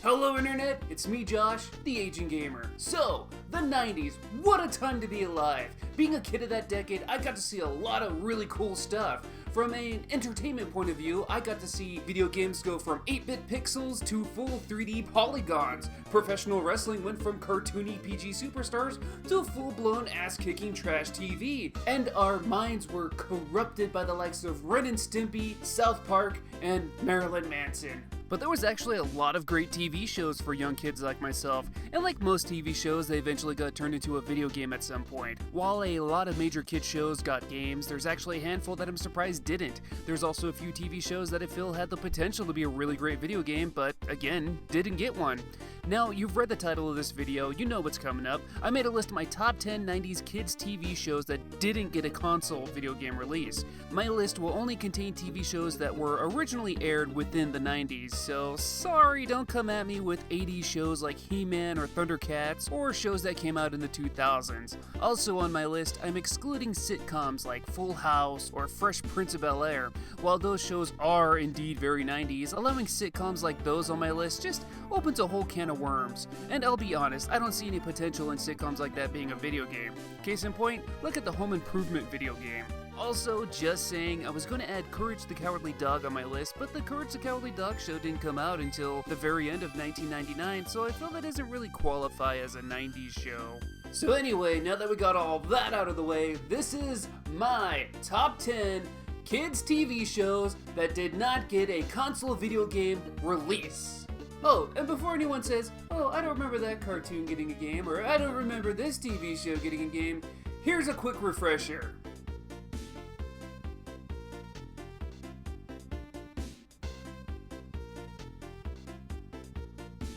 Hello Internet, it's me Josh, the Aging Gamer. So, the 90s, what a time to be alive. Being a kid of that decade, I got to see a lot of really cool stuff. From an entertainment point of view, I got to see video games go from 8-bit pixels to full 3D polygons. Professional wrestling went from cartoony PG superstars to full-blown ass-kicking trash TV. And our minds were corrupted by the likes of Ren and Stimpy, South Park, and Marilyn Manson. But there was actually a lot of great TV shows for young kids like myself, and like most TV shows, they eventually got turned into a video game at some point. While a lot of major kid shows got games, there's actually a handful that I'm surprised didn't. There's also a few TV shows that I feel had the potential to be a really great video game, but again, didn't get one. Now, you've read the title of this video, you know what's coming up. I made a list of my top 10 90s kids TV shows that didn't get a console video game release. My list will only contain TV shows that were originally aired within the 90s, so sorry, don't come at me with 80s shows like He-Man or Thundercats, or shows that came out in the 2000s. Also on my list, I'm excluding sitcoms like Full House or Fresh Prince of Bel-Air. While those shows are indeed very 90s, allowing sitcoms like those on my list just opens a whole can of worms. And I'll be honest, I don't see any potential in sitcoms like that being a video game. Case in point, look at the Home Improvement video game. Also, just saying, I was going to add Courage the Cowardly Dog on my list, but the Courage the Cowardly Dog show didn't come out until the very end of 1999, so I feel that doesn't really qualify as a 90s show. So anyway, now that we got all that out of the way, this is my top 10 kids TV shows that did not get a console video game release. Oh, and before anyone says, oh, I don't remember that cartoon getting a game, or I don't remember this TV show getting a game, here's a quick refresher.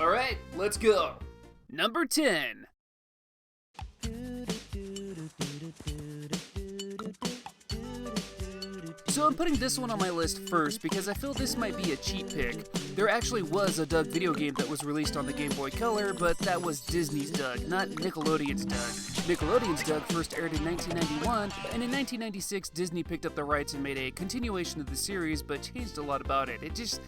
Alright, let's go. Number 10. So I'm putting this one on my list first because I feel this might be a cheat pick. There actually was a Doug video game that was released on the Game Boy Color, but that was Disney's Doug, not Nickelodeon's Doug. Nickelodeon's Doug first aired in 1991, and in 1996 Disney picked up the rights and made a continuation of the series, but changed a lot about it. It just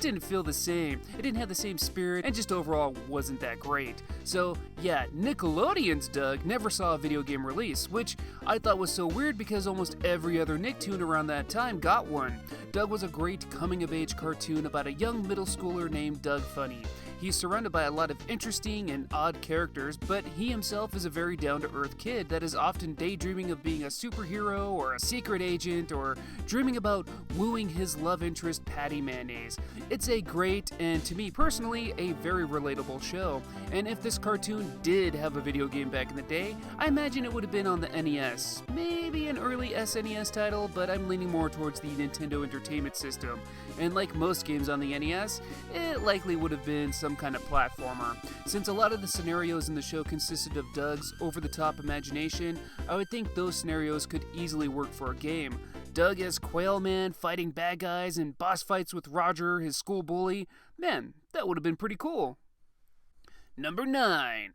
didn't feel the same. It didn't have the same spirit, and just overall wasn't that great. So yeah, Nickelodeon's Doug never saw a video game release, which I thought was so weird because almost every other Nicktoon around that time got one. Doug was a great coming-of-age cartoon about a young middle schooler named Doug Funny. He's surrounded by a lot of interesting and odd characters, but he himself is a very down-to-earth kid that is often daydreaming of being a superhero or a secret agent or dreaming about wooing his love interest Patty Mayonnaise. It's a great, and to me personally, a very relatable show. And if this cartoon did have a video game back in the day, I imagine it would have been on the NES. Maybe an early SNES title, but I'm leaning more towards the Nintendo Entertainment System. And like most games on the NES, it likely would have been some kind of platformer. Since a lot of the scenarios in the show consisted of Doug's over-the-top imagination, I would think those scenarios could easily work for a game. Doug as Quail Man fighting bad guys and boss fights with Roger, his school bully. Man, that would have been pretty cool. Number 9.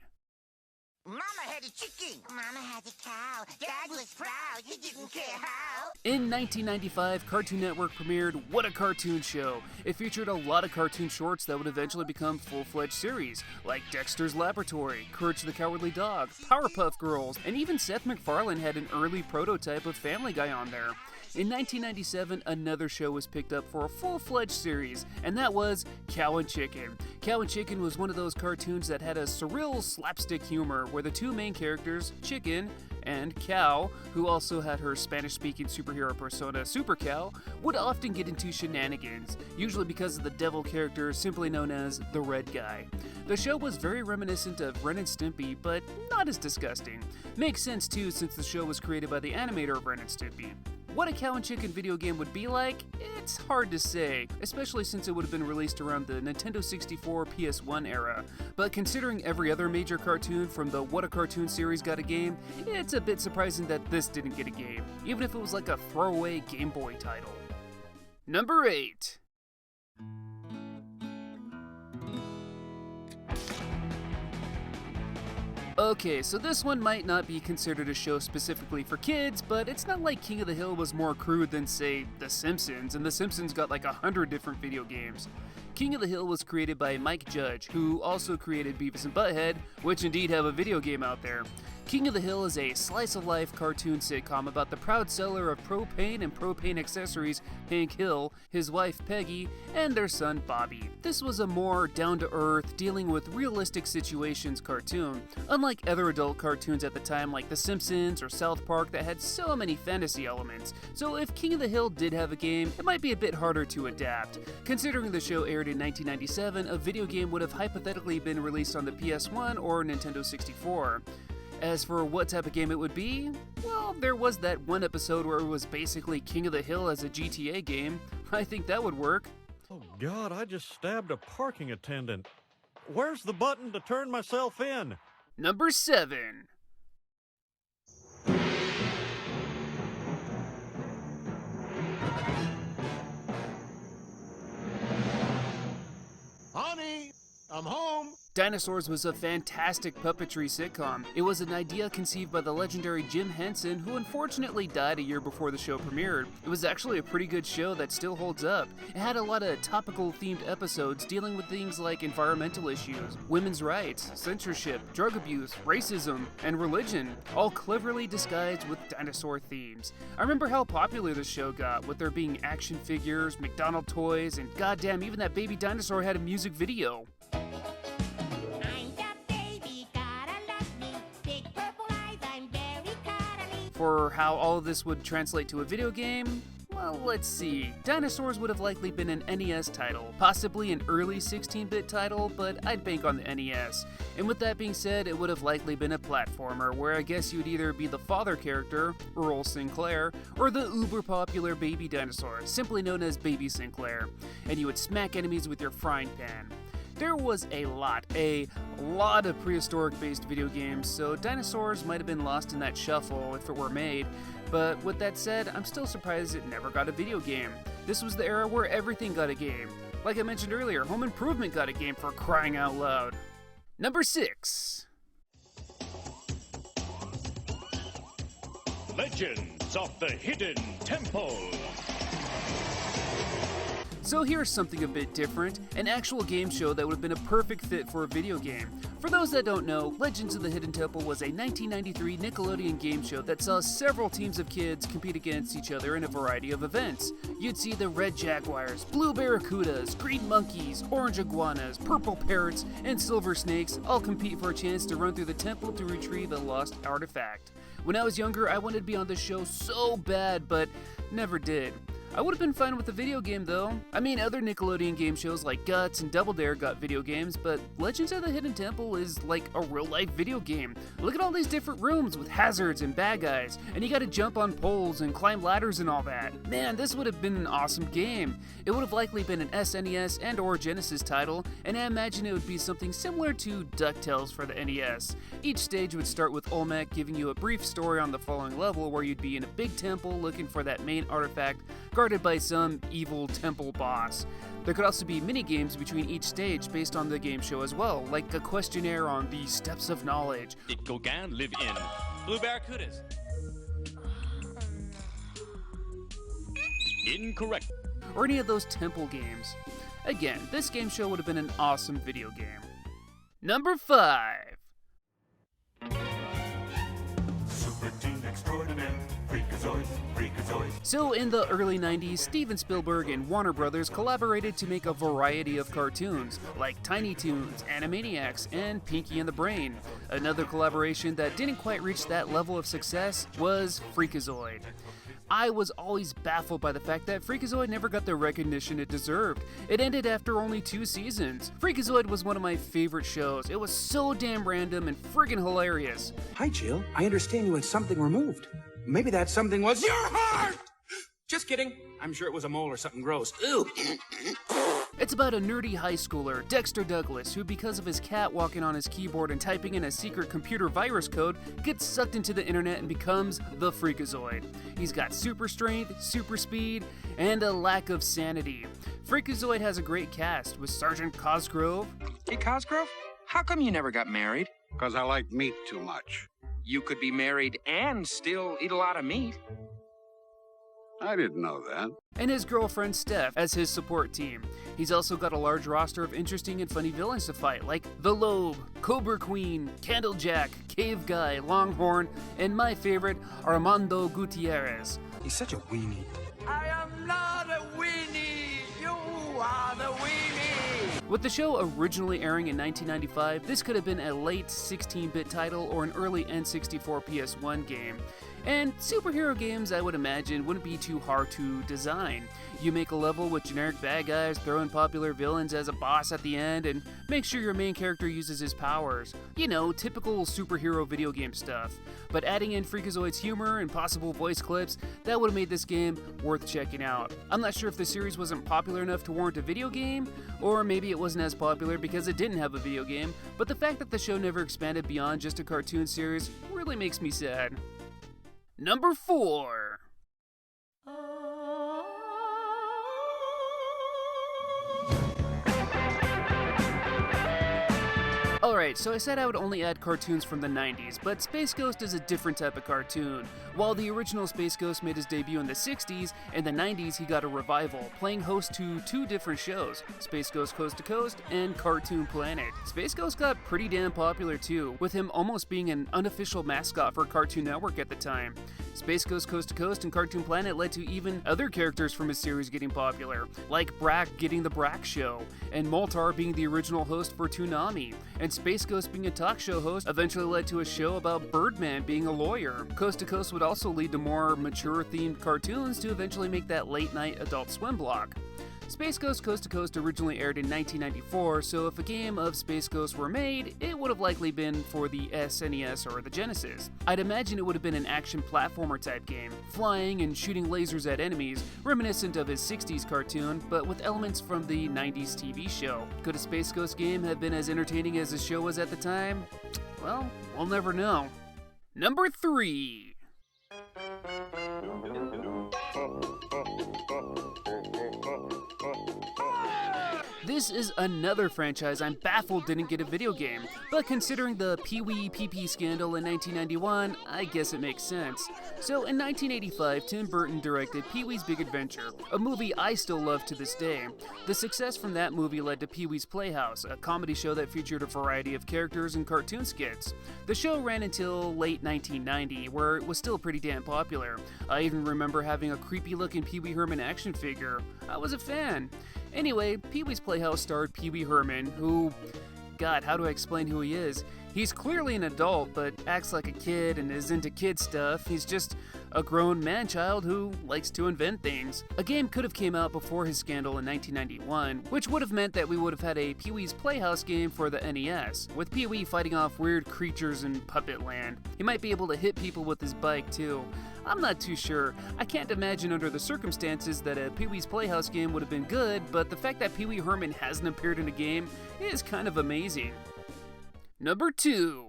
Mama had a chicken. Mama had a cow. Dad was proud. He didn't care how. In 1995, Cartoon Network premiered What a Cartoon Show. It featured a lot of cartoon shorts that would eventually become full-fledged series, like Dexter's Laboratory, Courage the Cowardly Dog, Powerpuff Girls, and even Seth MacFarlane had an early prototype of Family Guy on there. In 1997, another show was picked up for a full-fledged series, and that was Cow and Chicken. Cow and Chicken was one of those cartoons that had a surreal slapstick humor where the two main characters, Chicken and Cow, who also had her Spanish-speaking superhero persona, Super Cow, would often get into shenanigans, usually because of the devil character simply known as the Red Guy. The show was very reminiscent of Ren and Stimpy, but not as disgusting. Makes sense too since the show was created by the animator of Ren and Stimpy. What a Cow and Chicken video game would be like, it's hard to say, especially since it would have been released around the Nintendo 64 PS1 era. But considering every other major cartoon from the What a Cartoon series got a game, it's a bit surprising that this didn't get a game, even if it was like a throwaway Game Boy title. Number 8. Okay, so this one might not be considered a show specifically for kids, but it's not like King of the Hill was more crude than, say, The Simpsons, and The Simpsons got like 100 different video games. King of the Hill was created by Mike Judge, who also created Beavis and Butthead, which indeed have a video game out there. King of the Hill is a slice-of-life cartoon sitcom about the proud seller of propane and propane accessories, Hank Hill, his wife Peggy, and their son Bobby. This was a more down-to-earth, dealing with realistic situations cartoon, unlike other adult cartoons at the time like The Simpsons or South Park that had so many fantasy elements. So if King of the Hill did have a game, it might be a bit harder to adapt. Considering the show aired in 1997, a video game would have hypothetically been released on the PS1 or Nintendo 64. As for what type of game it would be, well, there was that one episode where it was basically King of the Hill as a GTA game. I think that would work. Oh God, I just stabbed a parking attendant. Where's the button to turn myself in? Number 7. Honey, I'm home. Dinosaurs was a fantastic puppetry sitcom. It was an idea conceived by the legendary Jim Henson, who unfortunately died a year before the show premiered. It was actually a pretty good show that still holds up. It had a lot of topical themed episodes dealing with things like environmental issues, women's rights, censorship, drug abuse, racism, and religion, all cleverly disguised with dinosaur themes. I remember how popular the show got, with there being action figures, McDonald's toys, and goddamn, even that baby dinosaur had a music video. For how all of this would translate to a video game, well, let's see. Dinosaurs would have likely been an NES title, possibly an early 16-bit title, but I'd bank on the NES. And with that being said, it would have likely been a platformer, where I guess you'd either be the father character, Earl Sinclair, or the uber-popular baby dinosaur, simply known as Baby Sinclair, and you would smack enemies with your frying pan. There was a lot of prehistoric-based video games, so Dinosaurs might have been lost in that shuffle if it were made, but with that said, I'm still surprised it never got a video game. This was the era where everything got a game. Like I mentioned earlier, Home Improvement got a game, for crying out loud. Number 6. Legends of the Hidden Temple. So here's something a bit different, an actual game show that would have been a perfect fit for a video game. For those that don't know, Legends of the Hidden Temple was a 1993 Nickelodeon game show that saw several teams of kids compete against each other in a variety of events. You'd see the red jaguars, blue barracudas, green monkeys, orange iguanas, purple parrots, and silver snakes all compete for a chance to run through the temple to retrieve a lost artifact. When I was younger, I wanted to be on this show so bad, but never did. I would have been fine with the video game though. I mean, other Nickelodeon game shows like Guts and Double Dare got video games, but Legends of the Hidden Temple is like a real-life video game. Look at all these different rooms with hazards and bad guys, and you gotta jump on poles and climb ladders and all that. Man, this would have been an awesome game. It would have likely been an SNES and or Genesis title, and I imagine it would be something similar to DuckTales for the NES. Each stage would start with Olmec giving you a brief story on the following level where you'd be in a big temple looking for that main artifact guarded by some evil temple boss. There could also be mini-games between each stage based on the game show as well, like a questionnaire on the steps of knowledge. Did Gauguin live in Blue Barracudas? Incorrect. Or any of those temple games. Again, this game show would have been an awesome video game. Number 5. Super Team Extraordinaire, Freakazoid, Freakazoid. So in the early 90s, Steven Spielberg and Warner Brothers collaborated to make a variety of cartoons, like Tiny Toons, Animaniacs, and Pinky and the Brain. Another collaboration that didn't quite reach that level of success was Freakazoid. I was always baffled by the fact that Freakazoid never got the recognition it deserved. It ended after only 2 seasons. Freakazoid was one of my favorite shows. It was so damn random and friggin' hilarious. Hi, Jill. I understand you had something removed. Maybe that something was your heart! Just kidding. I'm sure it was a mole or something gross. Ew. It's about a nerdy high schooler, Dexter Douglas, who because of his cat walking on his keyboard and typing in a secret computer virus code, gets sucked into the internet and becomes the Freakazoid. He's got super strength, super speed, and a lack of sanity. Freakazoid has a great cast, with Sergeant Cosgrove. Hey, Cosgrove, how come you never got married? 'Cause I like meat too much. You could be married and still eat a lot of meat. I didn't know that. and his girlfriend Steph as his support team. He's also got a large roster of interesting and funny villains to fight, like the Lobe, Cobra Queen, Candlejack, Cave Guy, Longhorn, and my favorite, Armando Gutierrez. He's such a weenie. I am not a weenie. You are the weenie. With the show originally airing in 1995, this could have been a late 16-bit title or an early N64 PS1 game. And superhero games, I would imagine, wouldn't be too hard to design. You make a level with generic bad guys, throw in popular villains as a boss at the end, and make sure your main character uses his powers. You know, typical superhero video game stuff. But adding in Freakazoid's humor and possible voice clips, that would have made this game worth checking out. I'm not sure if the series wasn't popular enough to warrant a video game, or maybe it wasn't as popular because it didn't have a video game, but the fact that the show never expanded beyond just a cartoon series really makes me sad. Number 4. Alright, so I said I would only add cartoons from the 90s, but Space Ghost is a different type of cartoon. While the original Space Ghost made his debut in the 60s, in the 90s he got a revival, playing host to 2 different shows, Space Ghost Coast to Coast and Cartoon Planet. Space Ghost got pretty damn popular too, with him almost being an unofficial mascot for Cartoon Network at the time. Space Ghost Coast to Coast and Cartoon Planet led to even other characters from his series getting popular, like Brack getting the Brack Show, and Moltar being the original host for Toonami, and Space Ghost being a talk show host eventually led to a show about Birdman being a lawyer. Coast to Coast would also lead to more mature-themed cartoons to eventually make that late-night Adult Swim block. Space Ghost Coast to Coast originally aired in 1994, so if a game of Space Ghost were made, it would have likely been for the SNES or the Genesis. I'd imagine it would have been an action platformer type game, flying and shooting lasers at enemies, reminiscent of his 60s cartoon, but with elements from the 90s TV show. Could a Space Ghost game have been as entertaining as the show was at the time? Well, we'll never know. Number 3. This is another franchise I'm baffled didn't get a video game, but considering the Pee-wee PP scandal in 1991, I guess it makes sense. So in 1985, Tim Burton directed Pee-wee's Big Adventure, a movie I still love to this day. The success from that movie led to Peewees Playhouse, a comedy show that featured a variety of characters and cartoon skits. The show ran until late 1990, where it was still pretty damn popular. I even remember having a creepy-looking Pee Wee Herman action figure. I was a fan. Anyway, Pee-wee's Playhouse starred Pee Wee Herman, who... God, how do I explain who he is? He's clearly an adult, but acts like a kid and is into kid stuff. He's just a grown man-child who likes to invent things. A game could have came out before his scandal in 1991, which would have meant that we would have had a Pee-wee's Playhouse game for the NES, with Pee-wee fighting off weird creatures in Puppet Land. He might be able to hit people with his bike, too. I'm not too sure. I can't imagine under the circumstances that a Pee-wee's Playhouse game would have been good, but the fact that Pee Wee Herman hasn't appeared in a game is kind of amazing. Number 2.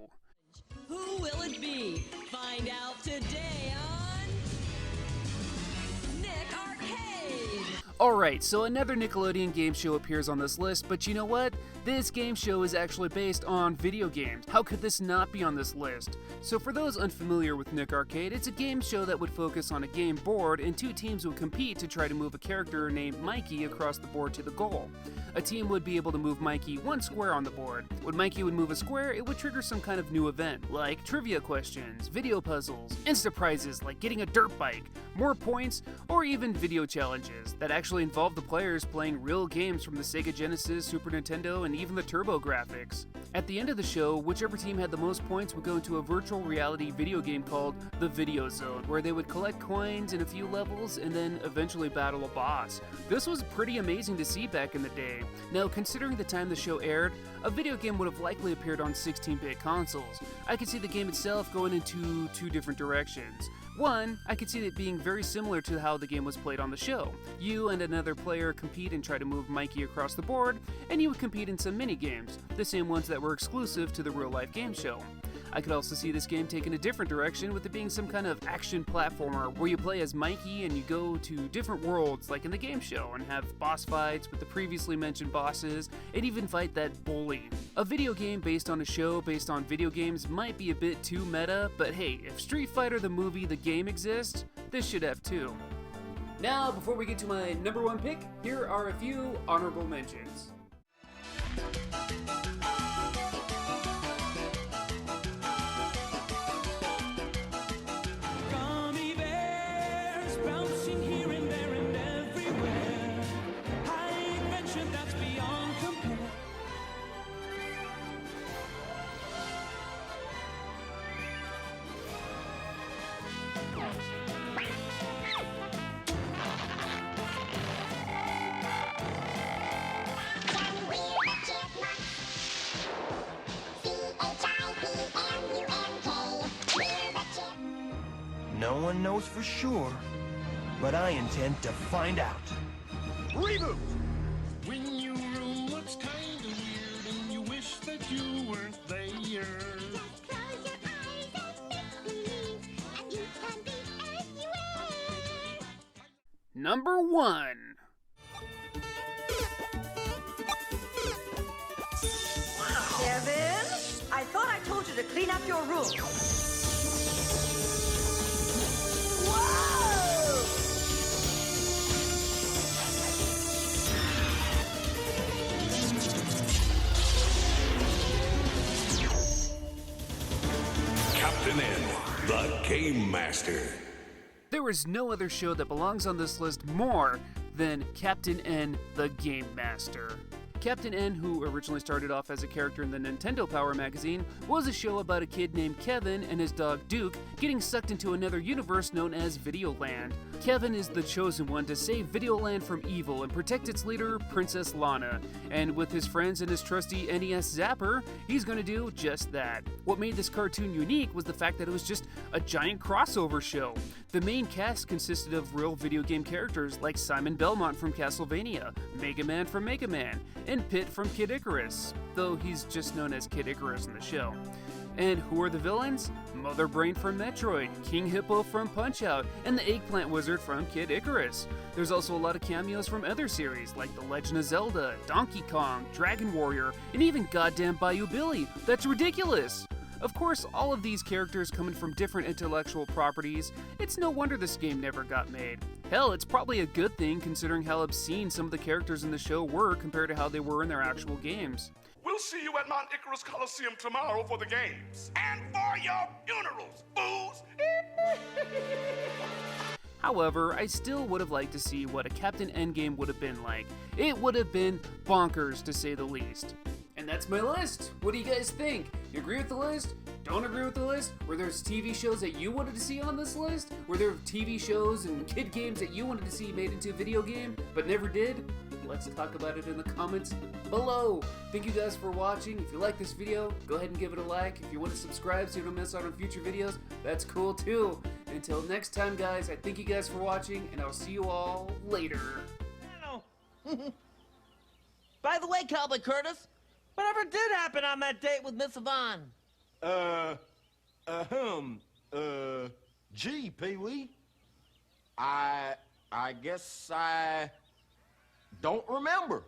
Who will it be? Find out today on Nick Arcade! Alright, so another Nickelodeon game show appears on this list, but you know what? This game show is actually based on video games. How could this not be on this list? So for those unfamiliar with Nick Arcade, it's a game show that would focus on a game board and 2 teams would compete to try to move a character named Mikey across the board to the goal. A team would be able to move Mikey 1 square on the board. When Mikey would move a square, it would trigger some kind of new event, like trivia questions, video puzzles, insta prizes like getting a dirt bike, more points, or even video challenges that actually involved the players playing real games from the Sega Genesis, Super Nintendo, and even the TurboGrafx. At the end of the show, whichever team had the most points would go into a virtual reality video game called the Video Zone, where they would collect coins in a few levels and then eventually battle a boss. This was pretty amazing to see back in the day. Now, considering the time the show aired, a video game would have likely appeared on 16-bit consoles. I could see the game itself going into 2 different directions. One, I could see it being very similar to how the game was played on the show. You and another player compete and try to move Mikey across the board, and you would compete in some mini-games, the same ones that were exclusive to the real-life game show. I could also see this game taking a different direction with it being some kind of action platformer where you play as Mikey and you go to different worlds like in the game show and have boss fights with the previously mentioned bosses and even fight that bully. A video game based on a show based on video games might be a bit too meta, but hey, if Street Fighter the movie The Game exists, this should have too. Now, before we get to my number one pick, here are a few honorable mentions. Gummy bears bouncing here and there and everywhere. High adventure that's beyond compare. No one knows for sure, but I intend to find out. Reboot! When your room looks kinda weird and you wish that you weren't there. Just close your eyes and make believe, and you can be anywhere. Number one. Kevin, I thought I told you to clean up your room. Whoa! Captain N, the Gamemaster. There is no other show that belongs on this list more than Captain N, the Gamemaster. Captain N, who originally started off as a character in the Nintendo Power magazine, was a show about a kid named Kevin and his dog Duke getting sucked into another universe known as Videoland. Kevin is the chosen one to save Videoland from evil and protect its leader, Princess Lana. And with his friends and his trusty NES Zapper, he's gonna do just that. What made this cartoon unique was the fact that it was just a giant crossover show. The main cast consisted of real video game characters like Simon Belmont from Castlevania, Mega Man from Mega Man, and Pit from Kid Icarus, though he's just known as Kid Icarus in the show. And who are the villains? Mother Brain from Metroid, King Hippo from Punch-Out, and the Eggplant Wizard from Kid Icarus. There's also a lot of cameos from other series like The Legend of Zelda, Donkey Kong, Dragon Warrior, and even goddamn Bayou Billy. That's ridiculous! Of course, all of these characters coming from different intellectual properties, it's no wonder this game never got made. Hell, it's probably a good thing considering how obscene some of the characters in the show were compared to how they were in their actual games. We'll see you at Mount Icarus Coliseum tomorrow for the games. And for your funerals, fools! However, I still would have liked to see what a Captain N game would have been like. It would have been bonkers, to say the least. And that's my list. What do you guys think? You agree with the list? Don't agree with the list? Were there TV shows that you wanted to see on this list? Were there TV shows and kid games that you wanted to see made into a video game but never did? Let's talk about it in the comments below. Thank you guys for watching. If you like this video, go ahead and give it a like. If you want to subscribe so you don't miss out on future videos, that's cool too. Until next time, guys, I thank you guys for watching, and I'll see you all later. By the way, Cowboy Curtis, whatever did happen on that date with Miss Yvonne? Gee, Pee-wee. I guess I don't remember.